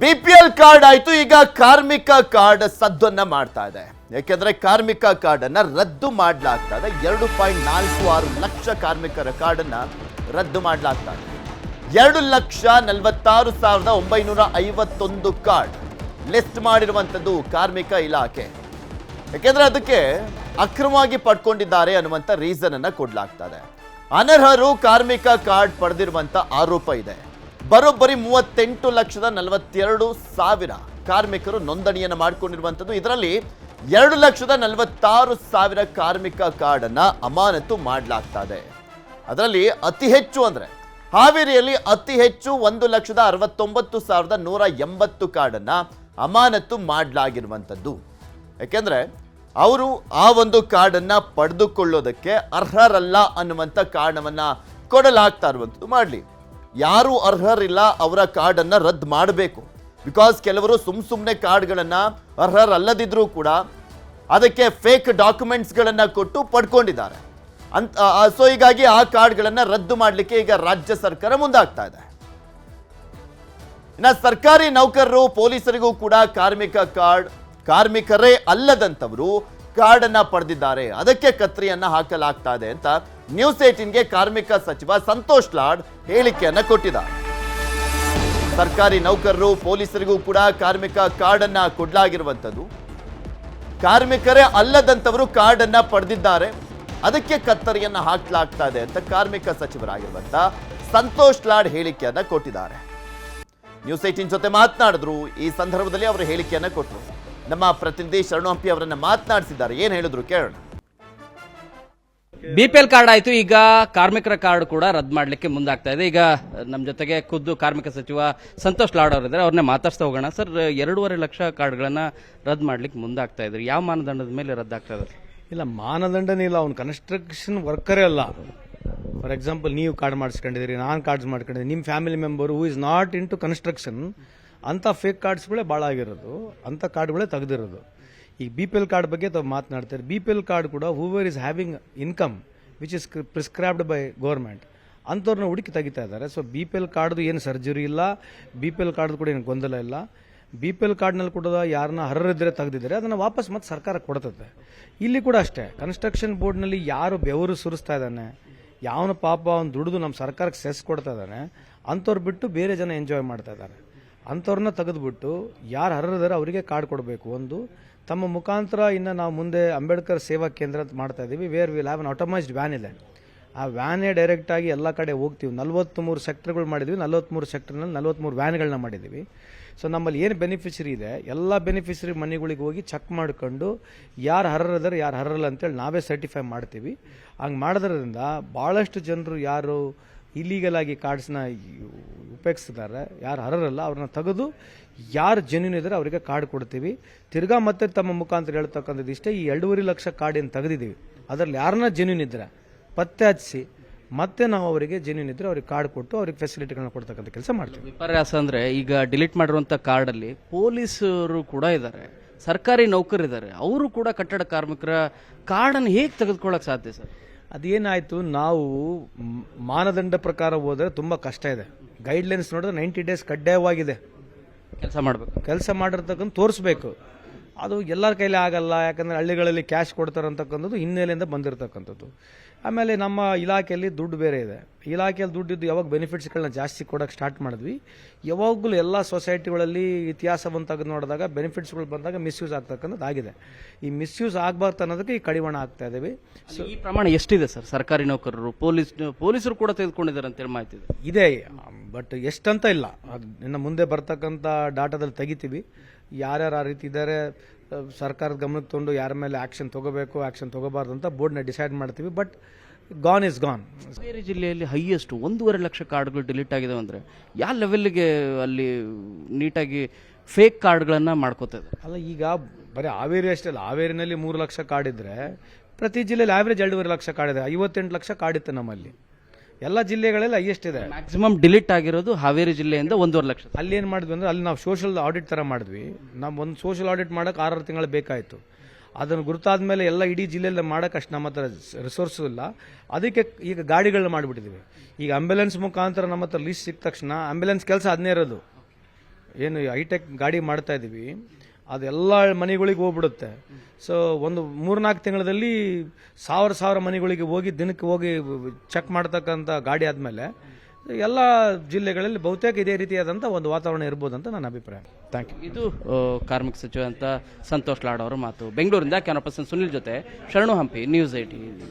BPL card ಆಯ್ತು, ಈಗ ಕಾರ್ಮಿಕ ಕಾರ್ಡ್ ಸದ್ದನ್ನ ಮಾಡ್ತಾ ಇದೆ. ಯಾಕೆಂದ್ರೆ ಕಾರ್ಮಿಕ ಕಾರ್ಡ್ ಅನ್ನ ರದ್ದು ಮಾಡಲಾಗ್ತಾ ಇದೆ. 2.46 ಲಕ್ಷ ಕಾರ್ಮಿಕರ ಕಾರ್ಡ್ ಅನ್ನ ರದ್ದು ಮಾಡಲಾಗ್ತಾ ಇದೆ. 2,46,951 ಕಾರ್ಡ್ ಲಿಸ್ಟ್ ಮಾಡಿರುವಂತದ್ದು ಕಾರ್ಮಿಕ ಇಲಾಖೆ. ಯಾಕೆಂದ್ರೆ ಅದಕ್ಕೆ ಅಕ್ರಮವಾಗಿ ಪಡ್ಕೊಂಡಿದ್ದಾರೆ ಅನ್ನುವಂತ ರೀಸನ್ ಅನ್ನ ಕೊಡ್ಲಾಗ್ತಾ ಇದೆ. ಅನರ್ಹರು ಕಾರ್ಮಿಕ ಕಾರ್ಡ್ ಪಡೆದಿರುವಂತ ಆರೋಪ ಇದೆ. ಬರೋಬ್ಬರಿ 38,42,000 ಕಾರ್ಮಿಕರು ನೋಂದಣಿಯನ್ನು ಮಾಡಿಕೊಂಡಿರುವಂಥದ್ದು. ಇದರಲ್ಲಿ 2,46,000 ಕಾರ್ಮಿಕ ಕಾರ್ಡ್ ಅನ್ನ ಅಮಾನತು ಮಾಡಲಾಗ್ತಾ ಇದೆ. ಅದರಲ್ಲಿ ಅತಿ ಹೆಚ್ಚು ಅಂದ್ರೆ ಹಾವೇರಿಯಲ್ಲಿ ಅತಿ ಹೆಚ್ಚು 1,69,180 ಕಾರ್ಡ್ ಅನ್ನ ಅಮಾನತು ಮಾಡಲಾಗಿರುವಂಥದ್ದು. ಯಾಕೆಂದ್ರೆ ಅವರು ಆ ಒಂದು ಕಾರ್ಡ್ ಅನ್ನ ಪಡೆದುಕೊಳ್ಳೋದಕ್ಕೆ ಅರ್ಹರಲ್ಲ ಅನ್ನುವಂಥ ಕಾರಣವನ್ನ ಕೊಡಲಾಗ್ತಾ ಇರುವಂಥದ್ದು. ಮಾಡಲಿ, ಯಾರು ಅರ್ಹರಿಲ್ಲ ಅವರ ಕಾರ್ಡ್ ಅನ್ನ ರದ್ದು ಮಾಡಬೇಕು. ಬಿಕಾಸ್ ಕೆಲವರು ಸುಮ್ಮನೆ ಕಾರ್ಡ್ಗಳನ್ನ ಅರ್ಹರಲ್ಲದಿದ್ರೂ ಕೂಡ ಅದಕ್ಕೆ ಫೇಕ್ ಡಾಕ್ಯುಮೆಂಟ್ಸ್ಗಳನ್ನ ಕೊಟ್ಟು ಪಡ್ಕೊಂಡಿದ್ದಾರೆ ಅಂತ. ಸೊ ಹೀಗಾಗಿ ಆ ಕಾರ್ಡ್ಗಳನ್ನ ರದ್ದು ಮಾಡಲಿಕ್ಕೆ ಈಗ ರಾಜ್ಯ ಸರ್ಕಾರ ಮುಂದಾಗ್ತಾ ಇದೆ. ಇನ್ನು ಸರ್ಕಾರಿ ನೌಕರರು, ಪೊಲೀಸರಿಗೂ ಕೂಡ ಕಾರ್ಮಿಕ ಕಾರ್ಡ್, ಕಾರ್ಮಿಕರೇ ಅಲ್ಲದಂತವರು ಕಾರ್ಡ್ ಅನ್ನ ಪಡೆದಿದ್ದಾರೆ, ಅದಕ್ಕೆ ಕತ್ರಿಯನ್ನ ಹಾಕಲಾಗ್ತಾ ಇದೆ ಅಂತ ನ್ಯೂಸ್ 18ಗೆ ಕಾರ್ಮಿಕ ಸಚಿವ ಸಂತೋಷ್ ಲಾಡ್ ಹೇಳಿಕೆಯನ್ನ ಕೊಟ್ಟಿದ್ದಾರೆ. ಸರ್ಕಾರಿ ನೌಕರರು, ಪೊಲೀಸರಿಗೂ ಕೂಡ ಕಾರ್ಮಿಕ ಕಾರ್ಡ್ ಅನ್ನ ಕೊಡಲಾಗಿರುವಂಥದ್ದು. ಕಾರ್ಮಿಕರೇ ಅಲ್ಲದಂತವರು ಕಾರ್ಡ್ ಅನ್ನ ಪಡೆದಿದ್ದಾರೆ, ಅದಕ್ಕೆ ಕತ್ತರಿಯನ್ನ ಹಾಕಲಾಗ್ತಾ ಇದೆ ಅಂತ ಕಾರ್ಮಿಕ ಸಚಿವರಾಗಿರುವಂತ ಸಂತೋಷ್ ಲಾಡ್ ಹೇಳಿಕೆಯನ್ನ ಕೊಟ್ಟಿದ್ದಾರೆ. ನ್ಯೂಸ್ 18 ಜೊತೆ ಮಾತನಾಡಿದ್ರು. ಈ ಸಂದರ್ಭದಲ್ಲಿ ಅವರು ಹೇಳಿಕೆಯನ್ನ ಕೊಟ್ಟರು. ನಮ್ಮ ಪ್ರತಿನಿಧಿ ಶರಣು ಹಂಪಿ ಅವರನ್ನ ಮಾತನಾಡಿಸಿದ್ದಾರೆ. ಏನ್ ಹೇಳಿದ್ರು ಕೇಳೋಣ. ಬಿಪಿಎಲ್ ಕಾರ್ಡ್ ಆಯ್ತು, ಈಗ ಕಾರ್ಮಿಕರ ಕಾರ್ಡ್ ಕೂಡ ರದ್ದು ಮಾಡಲಿಕ್ಕೆ ಮುಂದಾಗ್ತಾ ಇದೆ. ಈಗ ನಮ್ಮ ಜೊತೆಗೆ ಖುದ್ದು ಕಾರ್ಮಿಕ ಸಚಿವ ಸಂತೋಷ್ ಲಾಡ್ ಅವರಿದ್ದಾರೆ, ಅವ್ರನ್ನೇ ಮಾತಾಡ್ತಾ ಹೋಗೋಣ. ಸರ್, 2.5 ಲಕ್ಷ ಕಾರ್ಡ್ಗಳನ್ನ ರದ್ದು ಮಾಡ್ಲಿಕ್ಕೆ ಮುಂದಾಗ್ತಾ ಇದ್ರು. ಯಾವ ಮಾನದಂಡದ ಮೇಲೆ ರದ್ದಾಗ್ತಾ ಇದೆ? ಇಲ್ಲ, ಮಾನದಂಡನೇ ಇಲ್ಲ. ಅವ್ನು ಕನ್ಸ್ಟ್ರಕ್ಷನ್ ವರ್ಕರೇ ಅಲ್ಲ. ಫಾರ್ ಎಕ್ಸಾಂಪಲ್, ನೀವು ಕಾರ್ಡ್ ಮಾಡಿಸ್ಕೊಂಡಿದ್ದೀರಿ, ನಾನು ಕಾರ್ಡ್ಸ್ ಮಾಡ್ಕೊಂಡಿದ್ದೀನಿ, ನಿಮ್ಮ family member who is not into construction, ಅಂಥ ಫೇಕ್ ಕಾರ್ಡ್ಸ್ಗಳೇ ಭಾಳ ಆಗಿರೋದು, ಅಂಥ ಕಾರ್ಡ್ಗಳೇ ತೆಗೆದಿರೋದು. ಈಗ BPL ಕಾರ್ಡ್ ಬಗ್ಗೆ ತಾವು ಮಾತನಾಡ್ತಾರೆ. BPL ಕಾರ್ಡ್ ಕೂಡ whoever is having income which is prescribed by government, ಅಂಥವ್ರನ್ನ ಹುಡುಕಿ ತೆಗಿತಾ ಇದ್ದಾರೆ. ಸೊ BPL ಕಾರ್ಡ್ದು ಏನು ಸರ್ಜರಿ ಇಲ್ಲ, BPL ಕಾರ್ಡ್ ಕೂಡ ಏನು ಗೊಂದಲ ಇಲ್ಲ. BPL ಕಾರ್ಡ್ನಲ್ಲಿ ಕೂಡ ಯಾರನ್ನ ಅರ್ಹರಿದ್ರೆ ತೆಗೆದಿದ್ದಾರೆ ಅದನ್ನು ವಾಪಸ್ ಮತ್ತೆ ಸರ್ಕಾರ ಕೊಡ್ತದೆ. ಇಲ್ಲಿ ಕೂಡ ಅಷ್ಟೇ, ಕನ್ಸ್ಟ್ರಕ್ಷನ್ ಬೋರ್ಡ್ನಲ್ಲಿ ಯಾರು ಬೆವರು ಸುರಿಸ್ತಾ ಇದ್ದಾನೆ, ಯಾವನ ಪಾಪ ಅವ್ನು ದುಡಿದು ನಮ್ಮ ಸರ್ಕಾರಕ್ಕೆ ಸೆಸ್ ಕೊಡ್ತಾ ಇದ್ದಾನೆ, ಅಂಥವ್ರು ಬಿಟ್ಟು ಬೇರೆ ಜನ ಎಂಜಾಯ್ ಮಾಡ್ತಾ ಇದ್ದಾರೆ. ಅಂಥವ್ರನ್ನ ತೆಗೆದುಬಿಟ್ಟು ಯಾರು ಅರ್ಹರಿದ್ದಾರೆ ಅವರಿಗೆ ಕಾರ್ಡ್ ಕೊಡಬೇಕು. ಒಂದು ತಮ್ಮ ಮುಖಾಂತರ ಇನ್ನು ನಾವು ಮುಂದೆ ಅಂಬೇಡ್ಕರ್ ಸೇವಾ ಕೇಂದ್ರ ಅಂತ ಮಾಡ್ತಾ ಇದ್ದೀವಿ, where will have an automised van ಇದೆ. ಆ ವ್ಯಾನೇ ಡೈರೆಕ್ಟಾಗಿ ಎಲ್ಲ ಕಡೆ ಹೋಗ್ತೀವಿ. 43 ಸೆಕ್ಟರ್ಗಳು ಮಾಡಿದ್ವಿ, 43 ಸೆಕ್ಟರ್ನಲ್ಲಿ 43 ವ್ಯಾನ್ಗಳನ್ನ ಮಾಡಿದ್ದೀವಿ. ಸೊ ನಮ್ಮಲ್ಲಿ ಏನು ಬೆನಿಫಿಷರಿ ಇದೆ, ಎಲ್ಲ ಬೆನಿಫಿಷರಿ ಮನೆಗಳಿಗೆ ಹೋಗಿ ಚೆಕ್ ಮಾಡ್ಕೊಂಡು ಯಾರು ಅರ್ಹರಿದ್ದಾರೆ ಯಾರು ಅರ್ಹರಲ್ಲ ಅಂತೇಳಿ ನಾವೇ ಸರ್ಟಿಫೈ ಮಾಡ್ತೀವಿ. ಹಂಗೆ ಮಾಡೋದ್ರಿಂದ ಭಾಳಷ್ಟು ಜನರು ಯಾರು ಇಲೀಗಲ್ ಆಗಿ ಕಾರ್ಡ್ಸ್ನ ಉಪಯೋಗಿಸ್ತಿದ್ದಾರೆ, ಯಾರು ಅರ್ಹರಲ್ಲ ಅವ್ರನ್ನ ತೆಗೆದು ಯಾರು ಜೆನ್ಯೂನ್ ಇದ್ದಾರೆ ಅವರಿಗೆ ಕಾರ್ಡ್ ಕೊಡ್ತೀವಿ. ತಿರ್ಗಾ ಮತ್ತೆ ತಮ್ಮ ಮುಖಾಂತರ ಹೇಳ್ತಕ್ಕಂಥದ್ದು ಇಷ್ಟೇ, ಈ 2.5 ಲಕ್ಷ ಕಾರ್ಡ್ ಏನು ತೆಗೆದಿದ್ದೀವಿ ಅದರಲ್ಲಿ ಯಾರನ್ನ ಜೆನ್ಯೂನ್ ಇದ್ರೆ ಪತ್ತೆ ಹಚ್ಚಿ ಮತ್ತೆ ನಾವು ಅವರಿಗೆ ಜೆನ್ಯೂನ್ ಇದ್ರೆ ಅವ್ರಿಗೆ ಕಾರ್ಡ್ ಕೊಟ್ಟು ಅವ್ರಿಗೆ ಫೆಸಿಲಿಟಿಗಳನ್ನ ಕೊಡ್ತಕ್ಕಂಥ ಕೆಲಸ ಮಾಡ್ತೀವಿ. ವಿಪರ್ಯಾಸ ಅಂದ್ರೆ ಈಗ ಡಿಲೀಟ್ ಮಾಡಿರುವಂತ ಕಾರ್ಡಲ್ಲಿ ಪೊಲೀಸರು ಕೂಡ ಇದ್ದಾರೆ, ಸರ್ಕಾರಿ ನೌಕರರಿದ್ದಾರೆ, ಅವರು ಕೂಡ ಕಟ್ಟಡ ಕಾರ್ಮಿಕರ ಕಾರ್ಡನ್ನು ಹೇಗೆ ತೆಗೆದುಕೊಳ್ಳಕ್ಕೆ ಸಾಧ್ಯ ಸರ್? ಅದೇನಾಯಿತು, ನಾವು ಮಾನದಂಡ ಪ್ರಕಾರ ಹೋದರೆ ತುಂಬ ಕಷ್ಟ ಇದೆ. ಗೈಡ್ಲೈನ್ಸ್ ನೋಡಿದ್ರೆ 90 ಡೇಸ್ ಕಡ್ಡಾಯವಾಗಿದೆ. ಕೆಲಸ ಮಾಡಿರ್ತಕ್ಕಂಥ ತೋರಿಸ್ಬೇಕು. ಅದು ಎಲ್ಲರ ಕೈಲಿ ಆಗಲ್ಲ, ಯಾಕಂದರೆ ಹಳ್ಳಿಗಳಲ್ಲಿ ಕ್ಯಾಶ್ ಕೊಡ್ತಾರೆ ಅಂತಕ್ಕಂಥದ್ದು ಹಿನ್ನೆಲೆಯಿಂದ ಬಂದಿರತಕ್ಕಂಥದ್ದು. ಆಮೇಲೆ ನಮ್ಮ ಇಲಾಖೆಯಲ್ಲಿ ದುಡ್ಡು ಬೇರೆ ಇದೆ. ಇಲಾಖೆಯಲ್ಲಿ ದುಡ್ಡಿದ್ದು ಯಾವಾಗ ಬೆನಿಫಿಟ್ಸ್ಗಳನ್ನ ಜಾಸ್ತಿ ಕೊಡೋಕ್ಕೆ ಸ್ಟಾರ್ಟ್ ಮಾಡಿದ್ವಿ, ಯಾವಾಗಲೂ ಎಲ್ಲ ಸೊಸೈಟಿಗಳಲ್ಲಿ ಇತಿಹಾಸವನ್ನು ತೆಗೆದು ನೋಡಿದಾಗ ಬೆನಿಫಿಟ್ಸ್ಗಳು ಬಂದಾಗ ಮಿಸ್ಯೂಸ್ ಆಗ್ತಕ್ಕಂಥದ್ದು ಆಗಿದೆ. ಈ ಮಿಸ್ಯೂಸ್ ಆಗಬಾರ್ದು ಅನ್ನೋದಕ್ಕೆ ಈ ಕಡಿವಾಣ ಆಗ್ತಾ ಇದ್ದೀವಿ. ಸೊ ಈ ಪ್ರಮಾಣ ಎಷ್ಟಿದೆ ಸರ್? ಸರ್ಕಾರಿ ನೌಕರರು, ಪೊಲೀಸರು ಕೂಡ ತೆಗೆದುಕೊಂಡಿದ್ದಾರೆ ಅಂತೇಳಿ ಮಾಹಿತಿ ಇದೆ, ಬಟ್ ಎಷ್ಟಂತ ಇಲ್ಲ. ಅದು ಇನ್ನು ಮುಂದೆ ಬರ್ತಕ್ಕಂಥ ಡಾಟಾದಲ್ಲಿ ತೆಗಿತೀವಿ. ಯಾರ್ಯಾರು ಆ ರೀತಿ ಇದ್ದಾರೆ ಸರ್ಕಾರದ ಗಮನಕ್ಕೆ ತೊಗೊಂಡು ಯಾರ ಮೇಲೆ ಆ್ಯಕ್ಷನ್ ತೊಗೋಬೇಕು, ಆ್ಯಕ್ಷನ್ ತೊಗೋಬಾರ್ದು ಅಂತ ಬೋರ್ಡ್ನ ಡಿಸೈಡ್ ಮಾಡ್ತೀವಿ. But gone is gone. ಬೇರೆ ಜಿಲ್ಲೆಯಲ್ಲಿ ಹೈಯೆಸ್ಟ್ 1.5 ಲಕ್ಷ ಕಾರ್ಡ್ಗಳು ಡಿಲೀಟ್ ಆಗಿದೆ ಅಂದರೆ ಯಾವ ಲೆವೆಲ್ಗೆ ಅಲ್ಲಿ ನೀಟಾಗಿ ಫೇಕ್ ಕಾರ್ಡ್ಗಳನ್ನು ಮಾಡ್ಕೋತಾ ಇದೆ? ಅಲ್ಲ, ಈಗ ಬರೀ ಹಾವೇರಿ ಅಷ್ಟೇ ಅಲ್ಲ, ಹಾವೇರಿನಲ್ಲಿ 3 ಲಕ್ಷ ಕಾರ್ಡ್ ಇದ್ದರೆ ಪ್ರತಿ ಜಿಲ್ಲೆಯಲ್ಲಿ ಆವ್ರೇಜ್ 2.5 ಲಕ್ಷ ಕಾರ್ಡ್ ಇದೆ. 58 ಲಕ್ಷ ಕಾರ್ಡ್ ಇತ್ತು ನಮ್ಮಲ್ಲಿ. ಎಲ್ಲ ಜಿಲ್ಲೆಗಳಲ್ಲಿ ಹೈಯೆಸ್ಟ್ ಇದೆ. ಮ್ಯಾಕ್ಸಿಮಮ್ ಡಿಲೀಟ್ ಆಗಿರೋದು ಹಾವೇರಿ ಜಿಲ್ಲೆಯಿಂದ 1.5 ಲಕ್ಷ. ಅಲ್ಲಿ ಏನು ಮಾಡಿದ್ವಿ ಅಂದರೆ, ಅಲ್ಲಿ ನಾವು ಸೋಷಲ್ ಆಡಿಟ್ ಥರ ಮಾಡಿದ್ವಿ. ನಾವು ಒಂದು ಸೋಷಲ್ ಆಡಿಟ್ ಮಾಡೋಕೆ 6 ತಿಂಗಳು ಬೇಕಾಯಿತು. ಅದನ್ನು ಗುರುತಾದ ಮೇಲೆ ಎಲ್ಲ ಇಡೀ ಜಿಲ್ಲೆಯಲ್ಲಿ ಮಾಡೋಕೆ ಅಷ್ಟು ನಮ್ಮ ಹತ್ರ ರಿಸೋರ್ಸು ಇಲ್ಲ. ಅದಕ್ಕೆ ಈಗ ಗಾಡಿಗಳನ್ನ ಮಾಡಿಬಿಟ್ಟಿದ್ದೀವಿ. ಈಗ ಆಂಬ್ಯುಲೆನ್ಸ್ ಮುಖಾಂತರ ನಮ್ಮ ಹತ್ರ ಲೀಸ್ಟ್ ಸಿಕ್ಕ ತಕ್ಷಣ ಆಂಬ್ಯುಲೆನ್ಸ್ ಕೆಲಸ ಅದನ್ನೇ ಇರೋದು. ಏನು ಹೈಟೆಕ್ ಗಾಡಿ ಮಾಡ್ತಾ ಇದೀವಿ ಅದೆಲ್ಲ ಮನೆಗಳಿಗೆ ಹೋಗ್ಬಿಡುತ್ತೆ. ಸೊ ಒಂದು 3-4 ತಿಂಗಳಲ್ಲಿ 1000 ಮನೆಗಳಿಗೆ ಹೋಗಿ ದಿನಕ್ಕೆ ಹೋಗಿ ಚೆಕ್ ಮಾಡ್ತಕ್ಕಂಥ ಗಾಡಿ ಆದಮೇಲೆ ಎಲ್ಲ ಜಿಲ್ಲೆಗಳಲ್ಲಿ ಬಹುತೇಕ ಇದೇ ರೀತಿಯಾದಂಥ ಒಂದು ವಾತಾವರಣ ಇರ್ಬೋದು ಅಂತ ನನ್ನ ಅಭಿಪ್ರಾಯ. Thank you. ಇದು ಕಾರ್ಮಿಕ ಸಚಿವ ಅಂತ ಸಂತೋಷ್ ಲಾಡ್ ಅವರ ಮಾತು. ಬೆಂಗಳೂರಿಂದ ಕ್ಯಾಮರಾ ಪರ್ಸನ್ ಸುನಿಲ್ ಜೊತೆ ಶರಣು ಹಂಪಿ, ನ್ಯೂಸ್ 18.